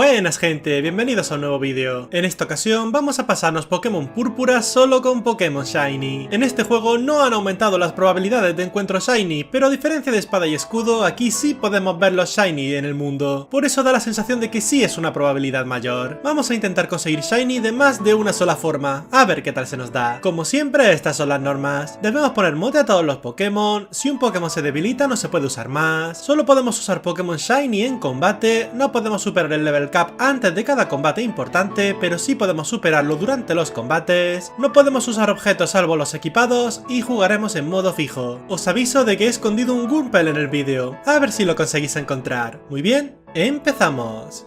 Buenas gente, bienvenidos a un nuevo vídeo. En esta ocasión vamos a pasarnos Pokémon Púrpura solo con Pokémon Shiny. En este juego no han aumentado las probabilidades de encuentro Shiny, pero a diferencia de Espada y Escudo, aquí sí podemos ver los Shiny en el mundo. Por eso da la sensación de que sí es una probabilidad mayor. Vamos a intentar conseguir Shiny de más de una sola forma, a ver qué tal se nos da. Como siempre, estas son las normas. Debemos poner mote a todos los Pokémon, si un Pokémon se debilita no se puede usar más, solo podemos usar Pokémon Shiny en combate, no podemos superar el level cap antes de cada combate importante, pero sí podemos superarlo durante los combates, no podemos usar objetos salvo los equipados y jugaremos en modo fijo. Os aviso de que he escondido un Wurmple en el vídeo, a ver si lo conseguís encontrar. Muy bien. Empezamos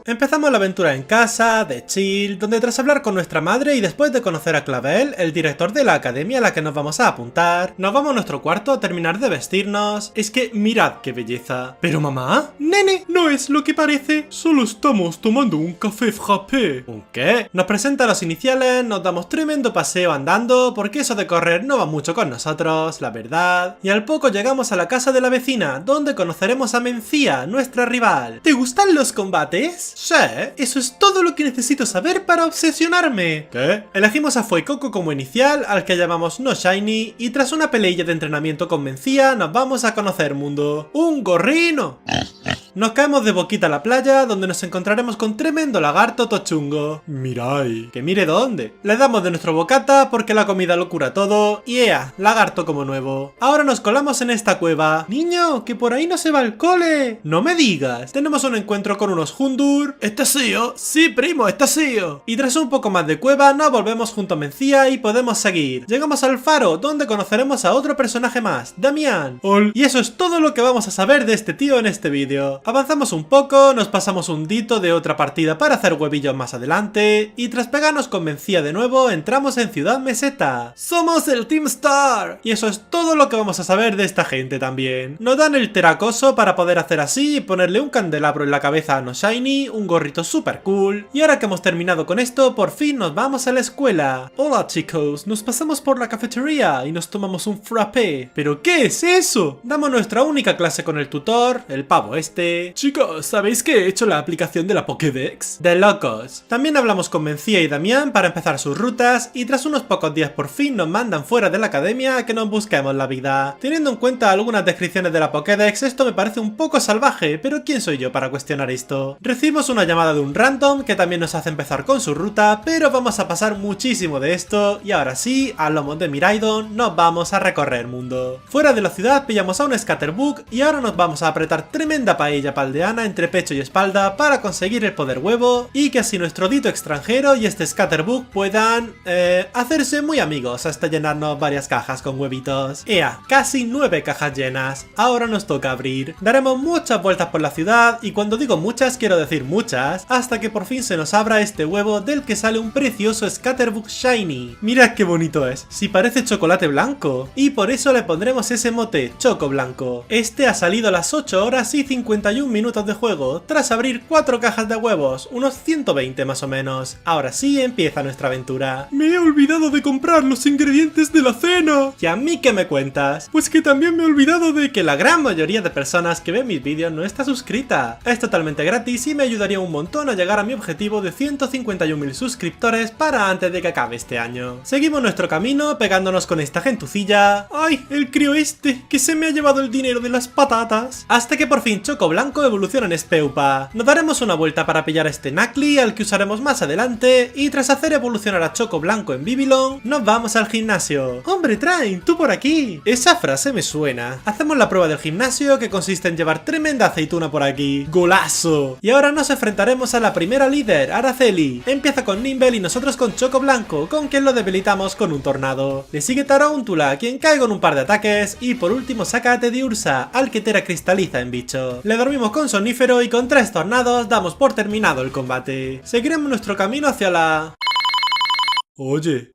la aventura en casa, de chill, donde tras hablar con nuestra madre y después de conocer a Clavel, el director de la academia a la que nos vamos a apuntar, nos vamos a nuestro cuarto a terminar de vestirnos. Es que mirad qué belleza. ¿Pero mamá? Nene, no es lo que parece, solo estamos tomando un café frappé. ¿Un qué? Nos presenta los iniciales, nos damos tremendo paseo andando, porque eso de correr no va mucho con nosotros, la verdad. Y al poco llegamos a la casa de la vecina, donde conoceremos a Mencía, nuestra rival. ¿Te gusta los combates? Sí, eso es todo lo que necesito saber para obsesionarme. ¿Qué? Elegimos a Fuecoco como inicial, al que llamamos No Shiny, y tras una peleilla de entrenamiento con Mencía, nos vamos a conocer mundo. ¡Un gorrino! Nos caemos de boquita a la playa, donde nos encontraremos con tremendo lagarto tochungo. Mirai. ¿Que mire dónde? Le damos de nuestro bocata porque la comida lo cura todo, y ea, lagarto como nuevo. Ahora nos colamos en esta cueva. Niño, que por ahí no se va al cole. No me digas. Tenemos un encuentro con unos Hundur. ¿Está sío? Sí, primo, está sío. Y tras un poco más de cueva, nos volvemos junto a Mencía y podemos seguir. Llegamos al faro, donde conoceremos a otro personaje más, Damián. Y eso es todo lo que vamos a saber de este tío en este vídeo. Avanzamos un poco, nos pasamos un dito de otra partida para hacer huevillos más adelante, y tras pegarnos con Mencía de nuevo, entramos en Ciudad Meseta. ¡Somos el Team Star! Y eso es todo lo que vamos a saber de esta gente también. Nos dan el teracoso para poder hacer así y ponerle un candelabro en la cabeza a No Shiny, un gorrito super cool, y ahora que hemos terminado con esto, por fin nos vamos a la escuela. Hola chicos, nos pasamos por la cafetería y nos tomamos un frappé. ¿Pero qué es eso? Damos nuestra única clase con el tutor, el pavo este. Chicos, ¿sabéis que he hecho la aplicación de la Pokédex? De locos. También hablamos con Mencía y Damián para empezar sus rutas, y tras unos pocos días por fin nos mandan fuera de la academia a que nos busquemos la vida. Teniendo en cuenta algunas descripciones de la Pokédex, esto me parece un poco salvaje, pero ¿quién soy yo para cuestionar esto? Recibimos una llamada de un random que también nos hace empezar con su ruta, pero vamos a pasar muchísimo de esto, y ahora sí, a lomos de Miraidon, nos vamos a recorrer mundo. Fuera de la ciudad pillamos a un Scatterbug y ahora nos vamos a apretar tremenda paella paldeana entre pecho y espalda para conseguir el poder huevo, y que así nuestro dito extranjero y este Scatterbug puedan, hacerse muy amigos hasta llenarnos varias cajas con huevitos. Ea, casi 9 cajas llenas, ahora nos toca abrir. Daremos muchas vueltas por la ciudad, y cuando digo muchas quiero decir muchas, hasta que por fin se nos abra este huevo del que sale un precioso Scatterbug Shiny. Mirad qué bonito es, si parece chocolate blanco, y por eso le pondremos ese mote, Choco Blanco. Este ha salido a las 8 horas y 51 minutos de juego, tras abrir 4 cajas de huevos, unos 120 más o menos. Ahora sí empieza nuestra aventura. Me he olvidado de comprar los ingredientes de la cena. ¿Y a mí qué me cuentas? Pues que también me he olvidado de que la gran mayoría de personas que ven mis vídeos no está suscrita. Es totalmente gratis y me ayudaría un montón a llegar a mi objetivo de 151.000 suscriptores para antes de que acabe este año. Seguimos nuestro camino pegándonos con esta gentucilla. ¡Ay, el crío este, que se me ha llevado el dinero de las patatas! Hasta que por fin Choco Blanco evoluciona en Speupa. Nos daremos una vuelta para pillar a este Nacli, al que usaremos más adelante, y tras hacer evolucionar a Choco Blanco en Babylon, nos vamos al gimnasio. ¡Hombre, Train, tú por aquí! Esa frase me suena. Hacemos la prueba del gimnasio, que consiste en llevar tremenda aceituna por aquí. ¡Golazo! Y ahora nos enfrentaremos a la primera líder, Araceli. Empieza con Nimble y nosotros con Choco Blanco, con quien lo debilitamos con un tornado. Le sigue Tarountula, quien cae con un par de ataques, y por último saca a Tediursa, al que Tera cristaliza en bicho. Le dormimos con Sonífero y con 3 tornados damos por terminado el combate. Seguiremos nuestro camino hacia la... Oye...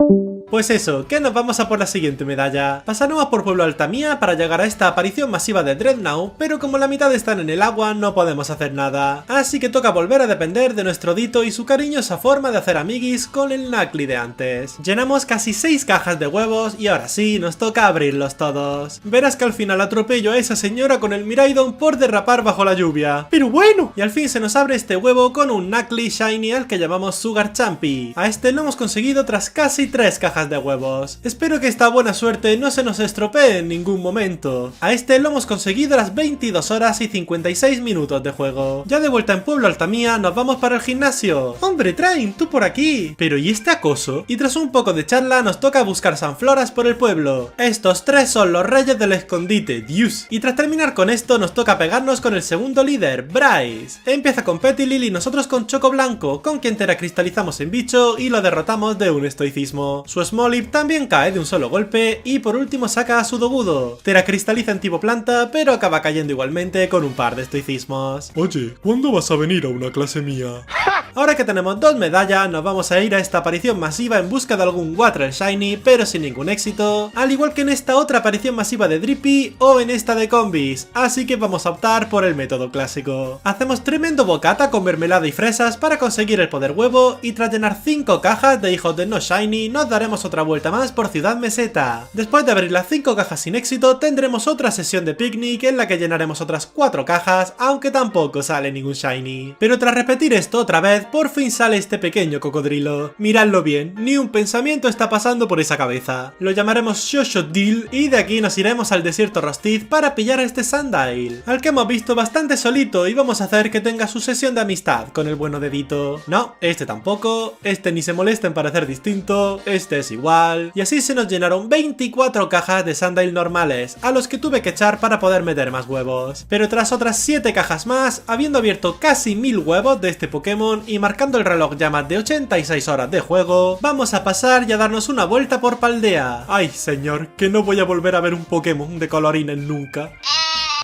Pues eso, que nos vamos a por la siguiente medalla. Pasaremos por Pueblo Altamia para llegar a esta aparición masiva de Dreadnought, pero como la mitad están en el agua no podemos hacer nada. Así que toca volver a depender de nuestro Dito y su cariñosa forma de hacer amiguis con el Knuckly de antes. Llenamos casi 6 cajas de huevos y ahora sí, nos toca abrirlos todos. Verás que al final atropello a esa señora con el Miraidon por derrapar bajo la lluvia. ¡Pero bueno! Y al fin se nos abre este huevo con un Knuckly Shiny al que llamamos Sugar Champy. A este lo hemos conseguido tras casi 3 cajas de huevos. Espero que esta buena suerte no se nos estropee en ningún momento. A este lo hemos conseguido a las 22 horas y 56 minutos de juego. Ya de vuelta en Pueblo Altamia nos vamos para el gimnasio. ¡Hombre, Train! ¡Tú por aquí! ¿Pero y este acoso? Y tras un poco de charla nos toca buscar sanfloras por el pueblo. Estos 3 son los reyes del escondite, Dios. Y tras terminar con esto nos toca pegarnos con el segundo líder, Bryce. Empieza con Petilil y nosotros con Choco Blanco, con quien teracristalizamos en bicho y lo derrotamos de un estoicismo. Su Smolip también cae de un solo golpe y por último saca a Sudowoodo. Teracristaliza en tipo planta pero acaba cayendo igualmente con un par de estoicismos. Oye, ¿cuándo vas a venir a una clase mía? Ahora que tenemos 2 medallas nos vamos a ir a esta aparición masiva en busca de algún Water Shiny pero sin ningún éxito, al igual que en esta otra aparición masiva de Drippy o en esta de Combis, así que vamos a optar por el método clásico. Hacemos tremendo bocata con mermelada y fresas para conseguir el poder huevo y tras llenar 5 cajas de hijos de no shiny nos daremos otra vuelta más por Ciudad Meseta. Después de abrir las 5 cajas sin éxito tendremos otra sesión de picnic en la que llenaremos otras 4 cajas, aunque tampoco sale ningún shiny. Pero tras repetir esto otra vez por fin sale este pequeño cocodrilo. Miradlo bien, ni un pensamiento está pasando por esa cabeza. Lo llamaremos Xoxodil y de aquí nos iremos al desierto Rostiz para pillar a este Sandile, al que hemos visto bastante solito y vamos a hacer que tenga su sesión de amistad con el bueno dedito. No, este tampoco, este ni se molesta en parecer distinto, este es igual. Y así se nos llenaron 24 cajas de Sandile normales, a los que tuve que echar para poder meter más huevos. Pero tras otras 7 cajas más, habiendo abierto casi 1000 huevos de este Pokémon y marcando el reloj ya más de 86 horas de juego, vamos a pasar y a darnos una vuelta por Paldea. Ay señor, que no voy a volver a ver un Pokémon de colorines nunca.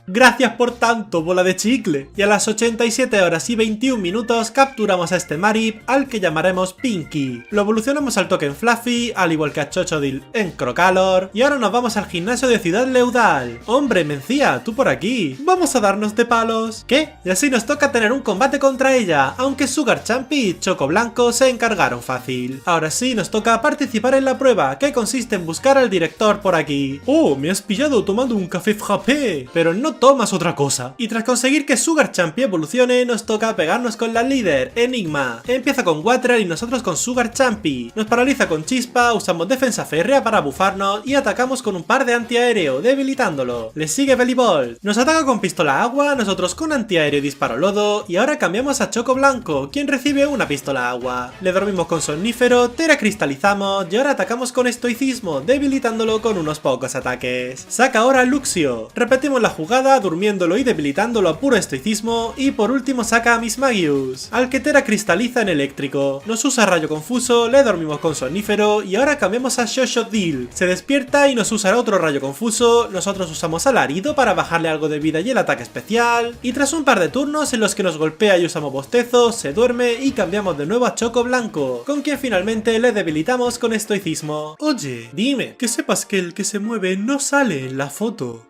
Gracias por tanto, bola de chicle. Y a las 87 horas y 21 minutos capturamos a este Marip, al que llamaremos Pinky. Lo evolucionamos al token Fluffy, al igual que a Xoxodil en Crocalor. Y ahora nos vamos al gimnasio de Ciudad Leudal. Hombre, Mencía, tú por aquí. Vamos a darnos de palos. ¿Qué? Y así nos toca tener un combate contra ella, aunque Sugar Champy y Choco Blanco se encargaron fácil. Ahora sí nos toca participar en la prueba, que consiste en buscar al director por aquí. Oh, me has pillado tomando un café frappé. Pero no tomas otra cosa. Y tras conseguir que Sugar Champy evolucione, nos toca pegarnos con la líder, Enigma. Empieza con Water y nosotros con Sugar Champy. Nos paraliza con Chispa, usamos defensa férrea para bufarnos y atacamos con un par de antiaéreo, debilitándolo. Le sigue Bellybolt. Nos ataca con pistola agua, nosotros con antiaéreo y disparo lodo. Y ahora cambiamos a Choco Blanco, quien recibe una pistola agua. Le dormimos con somnífero, teracristalizamos y ahora atacamos con estoicismo, debilitándolo con unos pocos ataques. Saca ahora Luxio. Repetimos la jugada durmiéndolo y debilitándolo a puro estoicismo y por último saca a Mismagius, al que teracristaliza en eléctrico. Nos usa rayo confuso, le dormimos con somnífero y ahora cambiamos a Xoxodil. Se despierta y nos usará otro rayo confuso, nosotros usamos alarido para bajarle algo de vida y el ataque especial y tras un par de turnos en los que nos golpea y usamos bostezo, se duerme y cambiamos de nuevo a Choco Blanco, con quien finalmente le debilitamos con estoicismo. Oye, dime, que sepas que el que se mueve no sale en la foto.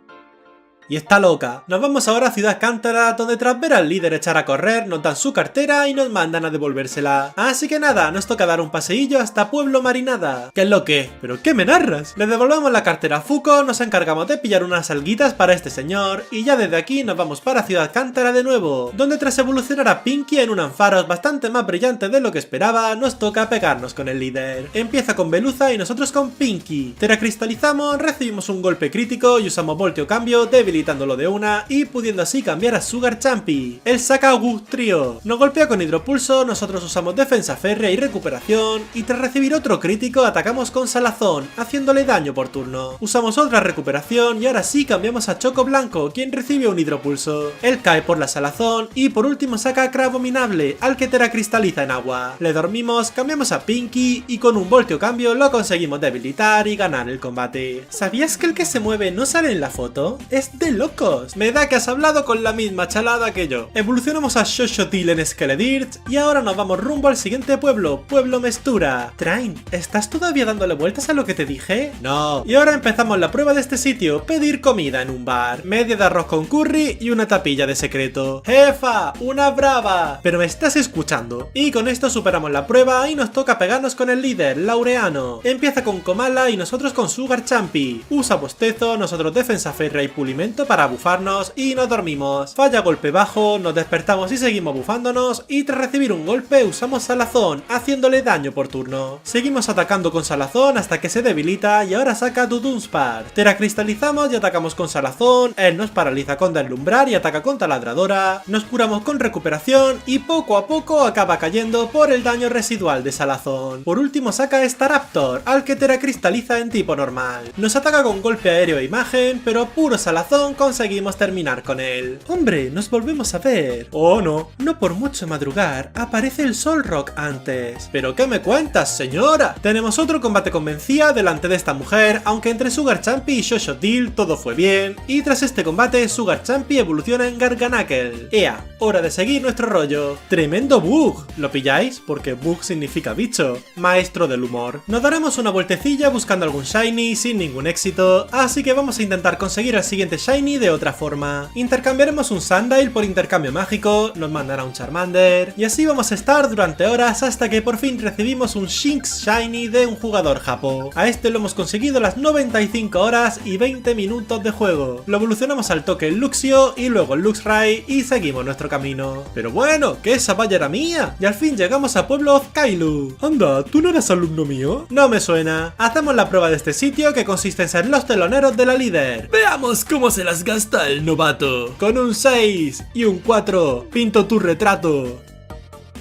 Y está loca. Nos vamos ahora a Ciudad Cántara, donde tras ver al líder echar a correr, nos dan su cartera y nos mandan a devolvérsela. Así que nada, nos toca dar un paseillo hasta Pueblo Marinada. ¿Qué es lo que? ¿Pero qué me narras? Le devolvemos la cartera a Fuko, nos encargamos de pillar unas alguitas para este señor, y ya desde aquí nos vamos para Ciudad Cántara de nuevo, donde tras evolucionar a Pinky en un Ampharos bastante más brillante de lo que esperaba, nos toca pegarnos con el líder. Empieza con Veluza y nosotros con Pinky. Teracristalizamos, recibimos un golpe crítico y usamos Volteo Cambio, debilitándolo de una y pudiendo así cambiar a Sugar Champy. Él saca a Gustrio. Nos golpea con Hidropulso, nosotros usamos defensa férrea y recuperación y tras recibir otro crítico atacamos con Salazón, haciéndole daño por turno. Usamos otra recuperación y ahora sí cambiamos a Choco Blanco, quien recibe un Hidropulso. Él cae por la Salazón y por último saca a Crabominable, al que teracristaliza en agua. Le dormimos, cambiamos a Pinky y con un Volteo Cambio lo conseguimos debilitar y ganar el combate. ¿Sabías que el que se mueve no sale en la foto? Es de ¡Qué locos! Me da que has hablado con la misma chalada que yo. Evolucionamos a Xoxotil en Skeledirt y ahora nos vamos rumbo al siguiente pueblo, Pueblo Mestura. Train, ¿estás todavía dándole vueltas a lo que te dije? No. Y ahora empezamos la prueba de este sitio, pedir comida en un bar. Media de arroz con curry y una tapilla de secreto. ¡Jefa! ¡Una brava! Pero me estás escuchando. Y con esto superamos la prueba y nos toca pegarnos con el líder, Laureano. Empieza con Komala y nosotros con Sugar Champi. Usa bostezo, nosotros defensa férrea y pulimento para bufarnos y nos dormimos. Falla golpe bajo, nos despertamos y seguimos bufándonos y tras recibir un golpe usamos salazón, haciéndole daño por turno. Seguimos atacando con salazón hasta que se debilita y ahora saca Dudunspark. Teracristalizamos y atacamos con salazón, él nos paraliza con deslumbrar y ataca con taladradora, nos curamos con recuperación y poco a poco acaba cayendo por el daño residual de salazón. Por último saca Staraptor, al que teracristaliza en tipo normal. Nos ataca con golpe aéreo e imagen, pero puro salazón conseguimos terminar con él. Hombre, nos volvemos a ver. Oh no, no por mucho madrugar, aparece el Solrock antes. ¿Pero qué me cuentas, señora? Tenemos otro combate con Mencía delante de esta mujer, aunque entre Sugar Champi y Xoxotil todo fue bien, y tras este combate Sugar Champi evoluciona en Garganakel. Ea, hora de seguir nuestro rollo. Tremendo bug, ¿lo pilláis? Porque bug significa bicho. Maestro del humor. Nos daremos una vueltecilla buscando algún shiny sin ningún éxito, así que vamos a intentar conseguir el siguiente shiny de otra forma. Intercambiaremos un Sandile por intercambio mágico, nos mandará un Charmander, y así vamos a estar durante horas hasta que por fin recibimos un Shinx Shiny de un jugador japo. A este lo hemos conseguido a las 95 horas y 20 minutos de juego. Lo evolucionamos al toque Luxio y luego el Luxray y seguimos nuestro camino. Pero bueno, que esa valla era mía, y al fin llegamos a Pueblo Ozkailu. Anda, ¿tú no eras alumno mío? No me suena. Hacemos la prueba de este sitio que consiste en ser los teloneros de la líder. Veamos cómo se las gasta el novato. Con un 6 y un 4, pinto tu retrato.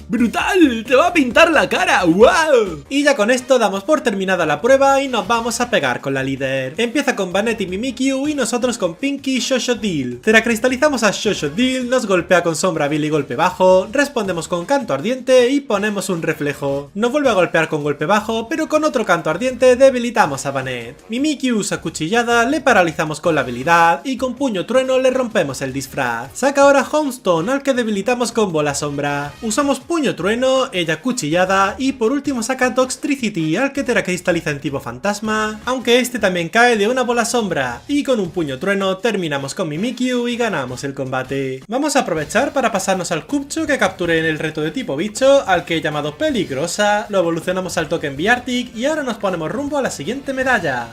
¡Brutal! ¡Te va a pintar la cara! ¡Wow! Y ya con esto damos por terminada la prueba y nos vamos a pegar con la líder. Empieza con Banette y Mimikyu y nosotros con Pinky y Xoxotil. Teracristalizamos a Xoxotil, nos golpea con Sombra Vil y golpe bajo, respondemos con Canto Ardiente y ponemos un reflejo. Nos vuelve a golpear con golpe bajo, pero con otro Canto Ardiente debilitamos a Banette. Mimikyu usa Cuchillada, le paralizamos con la habilidad y con Puño Trueno le rompemos el disfraz. Saca ahora Homestone, al que debilitamos con Bola Sombra. Usamos Puño Trueno, ella Cuchillada y por último saca Toxtricity, al que teracristaliza en tipo fantasma, aunque este también cae de una Bola Sombra, y con un Puño Trueno terminamos con Mimikyu y ganamos el combate. Vamos a aprovechar para pasarnos al Cubchoo que capturé en el reto de tipo bicho, al que he llamado Peligrosa, lo evolucionamos al token Biartic y ahora nos ponemos rumbo a la siguiente medalla.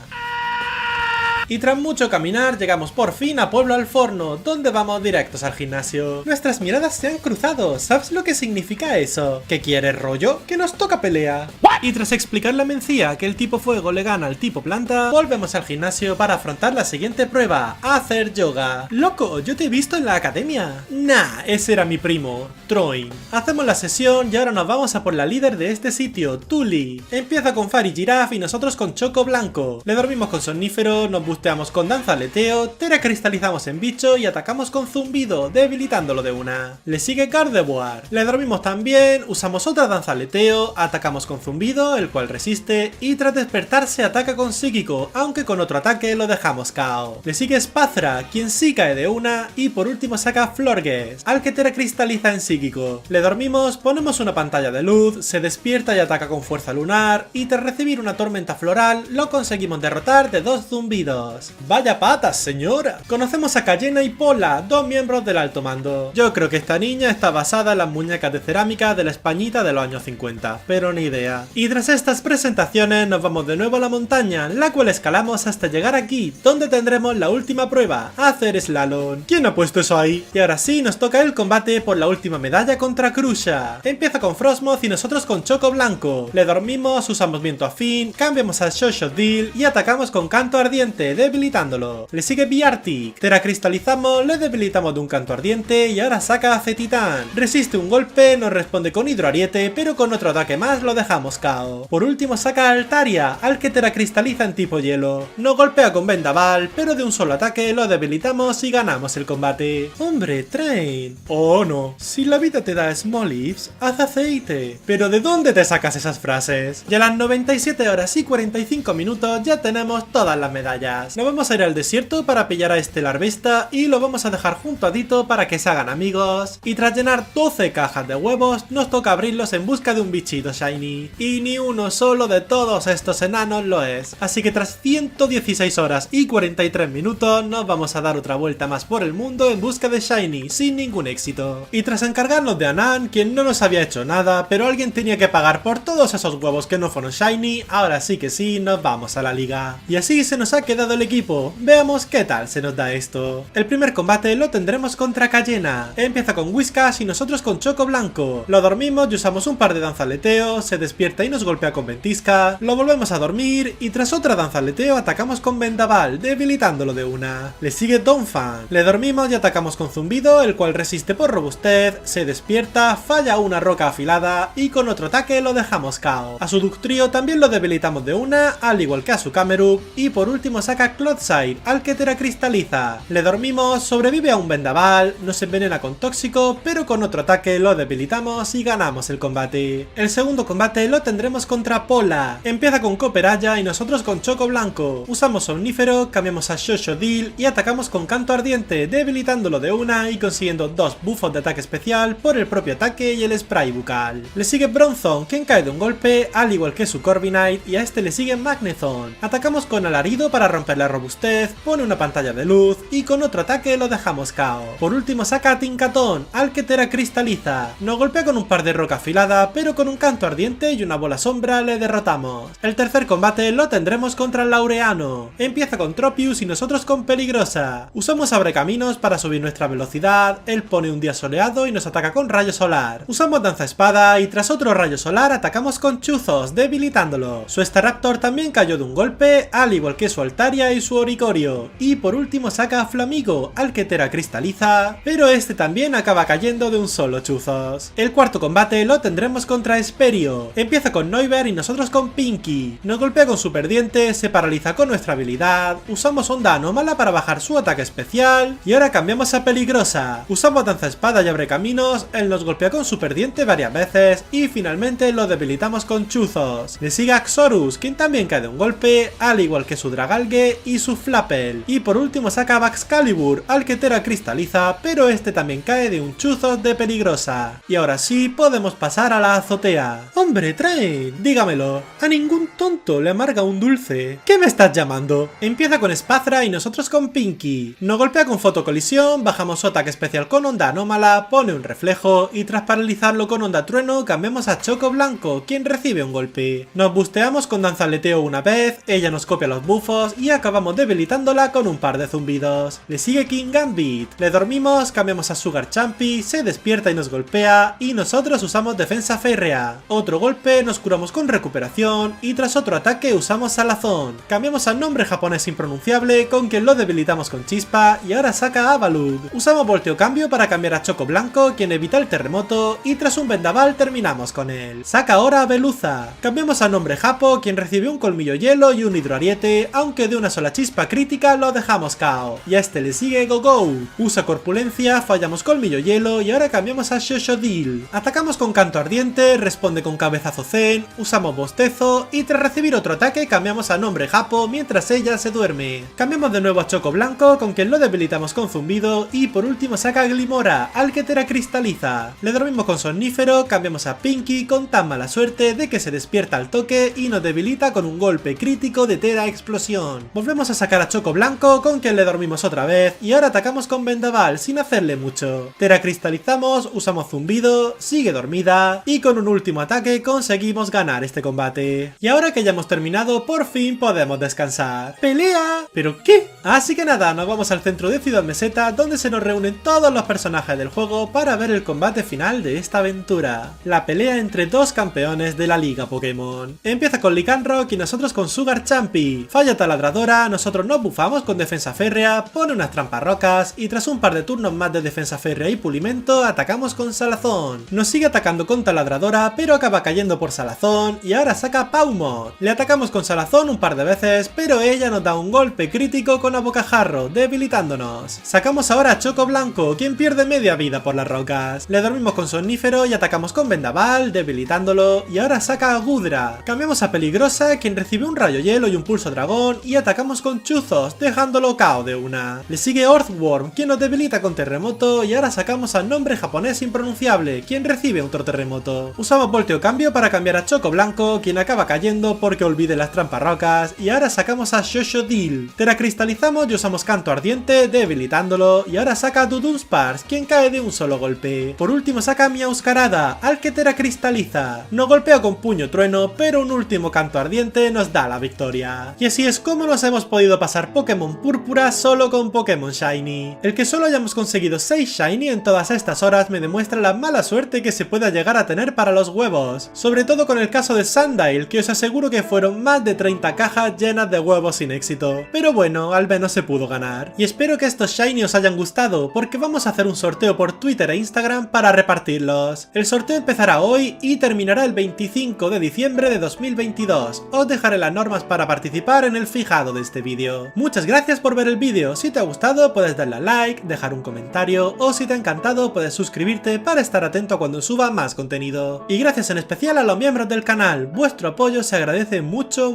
Y tras mucho caminar llegamos por fin a Pueblo Alforno, donde vamos directos al gimnasio. Nuestras miradas se han cruzado, ¿sabes lo que significa eso? ¿Que quieres rollo? ¡Que nos toca pelea! Y tras explicarle a Mencía que el tipo fuego le gana al tipo planta, volvemos al gimnasio para afrontar la siguiente prueba, hacer yoga. ¡Loco! Yo te he visto en la academia. Nah, ese era mi primo, Troin. Hacemos la sesión y ahora nos vamos a por la líder de este sitio, Tuli. Empieza con Fari Giraffe y nosotros con Choco Blanco. Le dormimos con Somnífero, nos busteamos con Danza Aleteo, teracristalizamos en bicho y atacamos con Zumbido, debilitándolo de una. Le sigue Gardevoir. Le dormimos también, usamos otra Danza Aleteo, atacamos con Zumbido, el cual resiste, y tras despertarse ataca con Psíquico, aunque con otro ataque lo dejamos KO. Le sigue Spazra, quien sí cae de una, y por último saca Florges, al que teracristaliza en Psíquico. Le dormimos, ponemos una pantalla de luz, se despierta y ataca con Fuerza Lunar, y tras recibir una tormenta floral, lo conseguimos derrotar de 2 zumbidos. ¡Vaya patas, señora! Conocemos a Cayena y Pola, 2 miembros del alto mando. Yo creo que esta niña está basada en las muñecas de cerámica de la Españita de los años 50, pero ni idea. Y tras estas presentaciones nos vamos de nuevo a la montaña, la cual escalamos hasta llegar aquí, donde tendremos la última prueba, hacer slalom. ¿Quién ha puesto eso ahí? Y ahora sí nos toca el combate por la última medalla contra Krusha. Empieza con Frostmoth y nosotros con Choco Blanco. Le dormimos, usamos viento afín, cambiamos a Xoxotil y atacamos con Canto Ardiente, debilitándolo. Le sigue Biartic. Teracristalizamos, le debilitamos de un Canto Ardiente y ahora saca a Titán. Resiste un golpe, nos responde con Hidroariete, pero con otro ataque más lo dejamos KO. Por último saca a Altaria, al que teracristaliza en tipo hielo. No golpea con Vendaval, pero de un solo ataque lo debilitamos y ganamos el combate. ¡Hombre, Train! Oh no, si la vida te da small leaves, haz aceite. ¿Pero de dónde te sacas esas frases? Y a las 97 horas y 45 minutos ya tenemos todas las medallas. más. Nos vamos a ir al desierto para pillar a este larvesta y lo vamos a dejar junto a Dito para que se hagan amigos. Y tras llenar 12 cajas de huevos, nos toca abrirlos en busca de un bichito shiny. Y ni uno solo de todos estos enanos lo es. Así que tras 116 horas y 43 minutos, nos vamos a dar otra vuelta más por el mundo en busca de shiny, sin ningún éxito. Y tras encargarnos de Anan, quien no nos había hecho nada, pero alguien tenía que pagar por todos esos huevos que no fueron shiny, ahora sí que sí, nos vamos a la liga. Y así se nos ha quedado el equipo. Veamos qué tal se nos da esto. El primer combate lo tendremos contra Cayena. Empieza con Whiskas y nosotros con Choco Blanco. Lo dormimos y usamos un par de danzaleteo, se despierta y nos golpea con Ventisca, lo volvemos a dormir y tras otra danzaleteo atacamos con Vendaval, debilitándolo de una. Le sigue Donphan. Le dormimos y atacamos con Zumbido, el cual resiste por robustez, se despierta, falla una roca afilada y con otro ataque lo dejamos KO. A su Ductrio también lo debilitamos de una, al igual que a su Camerupt, y por último saca Clodsire, al que teracristaliza. Le dormimos, sobrevive a un Vendaval, nos envenena con Tóxico, pero con otro ataque lo debilitamos y ganamos el combate. El segundo combate lo tendremos contra Pola. Empieza con Copperajah y nosotros con Choco Blanco. Usamos Somnífero, cambiamos a Xoxodil y atacamos con Canto Ardiente, debilitándolo de una y consiguiendo 2 buffos de ataque especial por el propio ataque y el spray bucal. Le sigue Bronzong, quien cae de un golpe, al igual que su Corviknight, y a este le sigue Magnezone. Atacamos con Alarido para romper la robustez, pone una pantalla de luz y con otro ataque lo dejamos KO. Por último saca a Tinkaton, al que teracristaliza. Nos golpea con un par de roca afilada, pero con un Canto Ardiente y una bola sombra le derrotamos. El tercer combate lo tendremos contra Laureano. Empieza con Tropius y nosotros con Peligrosa. Usamos Abrecaminos para subir nuestra velocidad, él pone un día soleado y nos ataca con Rayo Solar. Usamos Danza Espada y tras otro Rayo Solar atacamos con Chuzos, debilitándolo. Su Staraptor también cayó de un golpe, al igual que su Altaria y su Oricorio. Y por último saca a Flamigo, al que teracristaliza, pero este también acaba cayendo de un solo Chuzos. El cuarto combate lo tendremos contra Esperio. Empieza con Noivern y nosotros con Pinky. Nos golpea con Super Diente, se paraliza con nuestra habilidad, usamos Onda Anómala para bajar su ataque especial y ahora cambiamos a Peligrosa. Usamos Danza Espada y Abrecaminos, él nos golpea con Super Diente varias veces y finalmente lo debilitamos con Chuzos. Le sigue Axorus, quien también cae de un golpe, al igual que su Dragalge y su Flapple. Y por último saca a Baxcalibur, al que teracristaliza, pero este también cae de un Chuzos de Peligrosa. Y ahora sí podemos pasar a la azotea. ¡Hombre, trae! Dígamelo. A ningún tonto le amarga un dulce. ¿Qué me estás llamando? Empieza con Spazra y nosotros con Pinky. Nos golpea con Fotocolisión, bajamos su ataque especial con Onda Anómala, pone un reflejo y tras paralizarlo con Onda Trueno cambiamos a Choco Blanco, quien recibe un golpe. Nos busteamos con Danzaleteo una vez, ella nos copia los buffos y acabamos debilitándola con un par de zumbidos. Le sigue King Gambit. Le dormimos, cambiamos a Sugar Champi, se despierta y nos golpea y nosotros usamos Defensa Férrea. Otro golpe, nos curamos con Recuperación y tras otro ataque usamos Salazón. Cambiamos al nombre japonés impronunciable con quien lo debilitamos con Chispa y ahora saca a Avalugg. Usamos Volteo Cambio para cambiar a Choco Blanco, quien evita el terremoto y tras un Vendaval terminamos con él. Saca ahora a Veluza. Cambiamos al nombre Japo, quien recibe un Colmillo Hielo y un Hidroariete, aunque de una sola chispa crítica lo dejamos KO. Y a este le sigue Go-Go. Usa Corpulencia, fallamos Colmillo Hielo y ahora cambiamos a Xoxodil. Atacamos con Canto Ardiente, responde con Cabezazo Zen, usamos Bostezo y tras recibir otro ataque cambiamos a nombre Japo mientras ella se duerme. Cambiamos de nuevo a Choco Blanco, con quien lo debilitamos con Zumbido y por último saca a Glimora, al que teracristaliza. Le dormimos con Somnífero, cambiamos a Pinky con tan mala suerte de que se despierta al toque y nos debilita con un golpe crítico de Tera Explosión. Volvemos a sacar a Choco Blanco, con quien le dormimos otra vez y ahora atacamos con Vendaval sin hacerle mucho. Teracristalizamos, usamos Zumbido, sigue dormida y con un último ataque conseguimos ganar este combate. Y ahora que ya hemos terminado, por fin podemos descansar. ¡Pelea! ¿Pero qué? Así que nada, nos vamos al centro de Ciudad Meseta, donde se nos reúnen todos los personajes del juego para ver el combate final de esta aventura. La pelea entre dos campeones de la Liga Pokémon. Empieza con Lycanroc y nosotros con Sugar Champi. Falla Taladradora, nosotros nos bufamos con Defensa Férrea, pone unas trampas rocas y tras un par de turnos más de Defensa Férrea y Pulimento, atacamos con Salazón. Nos sigue atacando con Taladradora, pero acaba cayendo por Salazón y ahora saca Paumot. Le atacamos con Salazón un par de veces, pero ella nos da un golpe crítico con a bocajarro, debilitándonos. Sacamos ahora a Choco Blanco, quien pierde media vida por las rocas. Le dormimos con Somnífero y atacamos con Vendaval, debilitándolo, y ahora saca a Gudra. Cambiamos a Peligrosa, quien recibe un rayo hielo y un pulso dragón, y atacamos con Chuzos, dejándolo KO de una. Le sigue Earthworm, quien nos debilita con Terremoto, y ahora sacamos al nombre japonés impronunciable, quien recibe otro terremoto. Usamos Volteo Cambio para cambiar a Choco Blanco, quien acaba cayendo porque olvide las trampas rocas, y ahora sacamos a Shoshodil. Teracristalizamos y usamos Canto Ardiente, debilitándolo, y ahora saca a Dudunsparce, quien cae de un solo golpe. Por último saca a Miauscarada, al que teracristaliza. Nos golpea con Puño Trueno, pero un último Canto Ardiente nos da la victoria. Y así es como nos hemos podido pasar Pokémon Púrpura solo con Pokémon Shiny. El que solo hayamos conseguido 6 Shiny en todas estas horas me demuestra la mala suerte que se pueda llegar a tener para los huevos. Sobre todo con el caso de Sandile, que os aseguro que fueron más de 30 cajas llenas de huevos sin éxito. Pero bueno, al menos se pudo ganar. Y espero que estos Shiny os hayan gustado, porque vamos a hacer un sorteo por Twitter e Instagram para repartirlos. El sorteo empezará hoy y terminará el 25 de diciembre de 2022. Os dejaré las normas para participar en el fijado de este vídeo. Muchas gracias por ver el vídeo. Si te ha gustado puedes darle a like, dejar un comentario, o si te ha encantado puedes suscribirte para estar atento cuando suba más contenido. Y gracias en especial a los miembros del canal, vuestro apoyo se agradece mucho.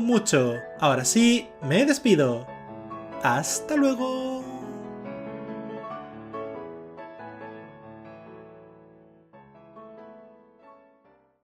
Ahora sí, me despido. Hasta luego.